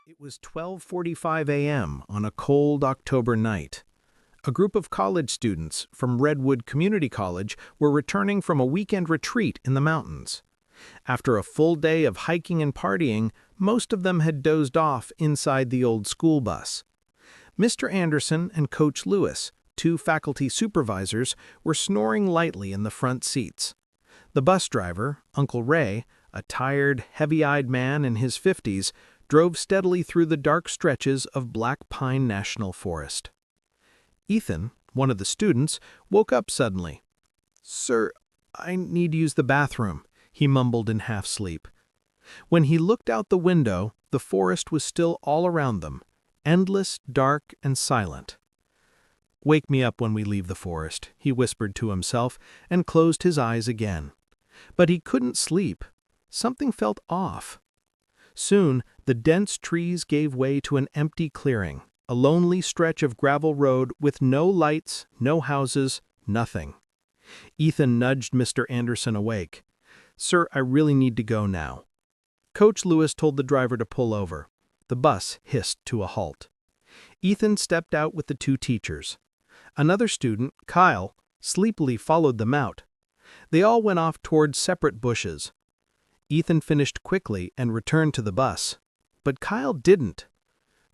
It was 12:45 a.m. on a cold October night. A group of college students from Redwood Community College were returning from a weekend retreat in the mountains. After a full day of hiking and partying, most of them had dozed off inside the old school bus. Mr. Anderson and Coach Lewis, two faculty supervisors, were snoring lightly in the front seats. The bus driver, Uncle Ray, a tired, heavy-eyed man in his 50s, drove steadily through the dark stretches of Black Pine National Forest. Ethan, one of the students, woke up suddenly. "Sir, I need to use the bathroom," he mumbled in half-sleep. When he looked out the window, the forest was still all around them, endless, dark, and silent. "Wake me up when we leave the forest," he whispered to himself, and closed his eyes again. But he couldn't sleep. Something felt off. Soon, the dense trees gave way to an empty clearing, a lonely stretch of gravel road with no lights, no houses, nothing. Ethan nudged Mr. Anderson awake. "Sir, I really need to go now." Coach Lewis told the driver to pull over. The bus hissed to a halt. Ethan stepped out with the two teachers. Another student, Kyle, sleepily followed them out. They all went off toward separate bushes. Ethan finished quickly and returned to the bus. But Kyle didn't.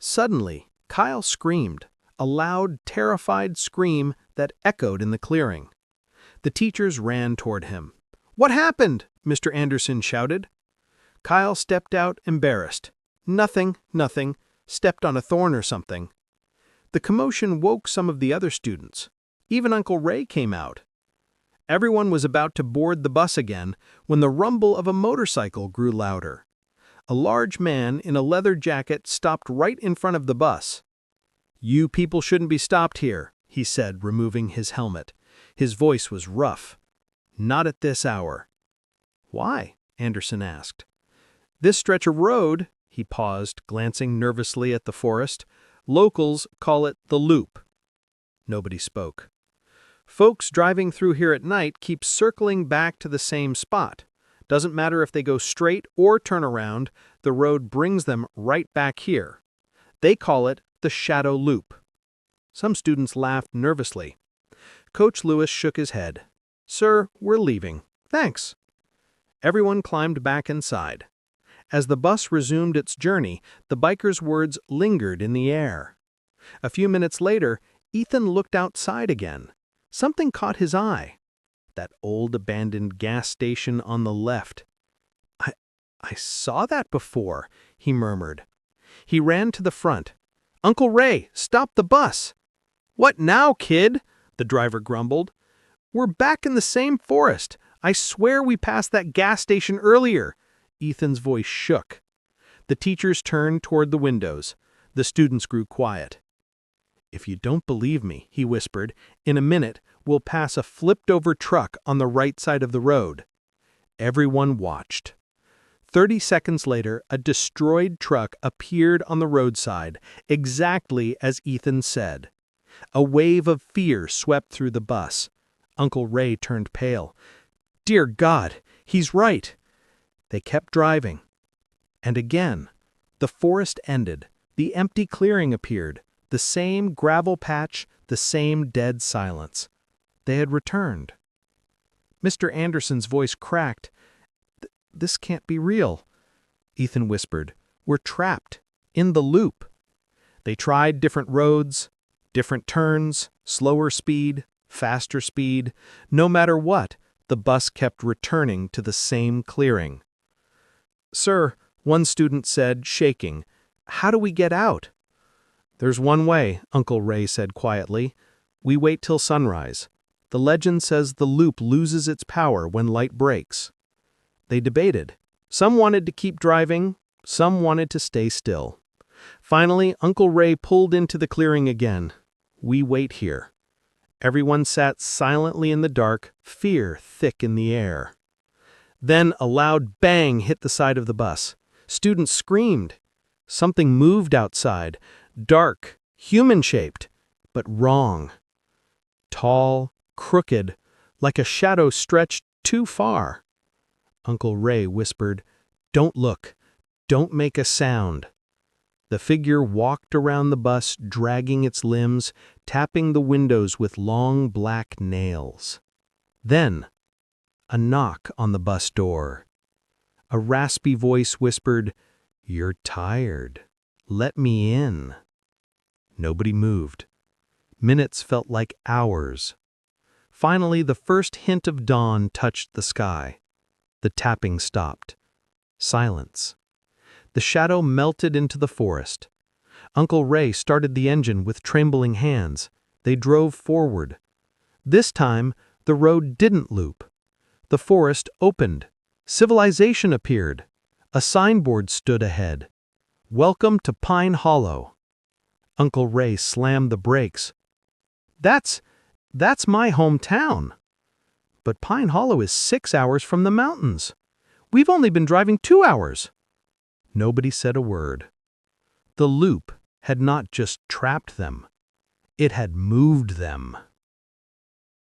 Suddenly, Kyle screamed, a loud, terrified scream that echoed in the clearing. The teachers ran toward him. "What happened?" Mr. Anderson shouted. Kyle stepped out, embarrassed. Nothing. Stepped on a thorn or something." The commotion woke some of the other students. Even Uncle Ray came out. Everyone was about to board the bus again when the rumble of a motorcycle grew louder. A large man in a leather jacket stopped right in front of the bus. "You people shouldn't be stopped here," he said, removing his helmet. His voice was rough. "Not at this hour." "Why?" Anderson asked. "This stretch of road," he paused, glancing nervously at the forest. "Locals call it the Loop." Nobody spoke. "Folks driving through here at night keep circling back to the same spot. Doesn't matter if they go straight or turn around, the road brings them right back here. They call it the Shadow Loop." Some students laughed nervously. Coach Lewis shook his head. "Sir, we're leaving. Thanks." Everyone climbed back inside. As the bus resumed its journey, the bikers' words lingered in the air. A few minutes later, Ethan looked outside again. Something caught his eye. That old abandoned gas station on the left. I saw that before," he murmured. He ran to the front. "Uncle Ray, stop the bus!" "What now, kid?" the driver grumbled. "We're back in the same forest. I swear we passed that gas station earlier." Ethan's voice shook. The teachers turned toward the windows. The students grew quiet. "If you don't believe me," he whispered, "in a minute we'll pass a flipped-over truck on the right side of the road." Everyone watched. 30 seconds later, a destroyed truck appeared on the roadside, exactly as Ethan said. A wave of fear swept through the bus. Uncle Ray turned pale. "Dear God, he's right." They kept driving. And again, the forest ended. The empty clearing appeared. The same gravel patch, the same dead silence. They had returned. Mr. Anderson's voice cracked. "This can't be real." Ethan whispered. "We're trapped. In the loop." They tried different roads, different turns, slower speed, faster speed. No matter what, the bus kept returning to the same clearing. "Sir," one student said, shaking, "how do we get out?" "There's one way," Uncle Ray said quietly. "We wait till sunrise. The legend says the loop loses its power when light breaks." They debated. Some wanted to keep driving, some wanted to stay still. Finally, Uncle Ray pulled into the clearing again. "We wait here." Everyone sat silently in the dark, fear thick in the air. Then a loud bang hit the side of the bus. Students screamed. Something moved outside, dark, human-shaped, but wrong. Tall, crooked, like a shadow stretched too far. Uncle Ray whispered, "Don't look. Don't make a sound." The figure walked around the bus, dragging its limbs, tapping the windows with long black nails. Then, a knock on the bus door. A raspy voice whispered, "You're tired. Let me in." Nobody moved. Minutes felt like hours. Finally, the first hint of dawn touched the sky. The tapping stopped. Silence. The shadow melted into the forest. Uncle Ray started the engine with trembling hands. They drove forward. This time, the road didn't loop. The forest opened. Civilization appeared. A signboard stood ahead. "Welcome to Pine Hollow." Uncle Ray slammed the brakes. That's my hometown." "But Pine Hollow is 6 hours from the mountains. We've only been driving 2 hours." Nobody said a word. The loop had not just trapped them. It had moved them.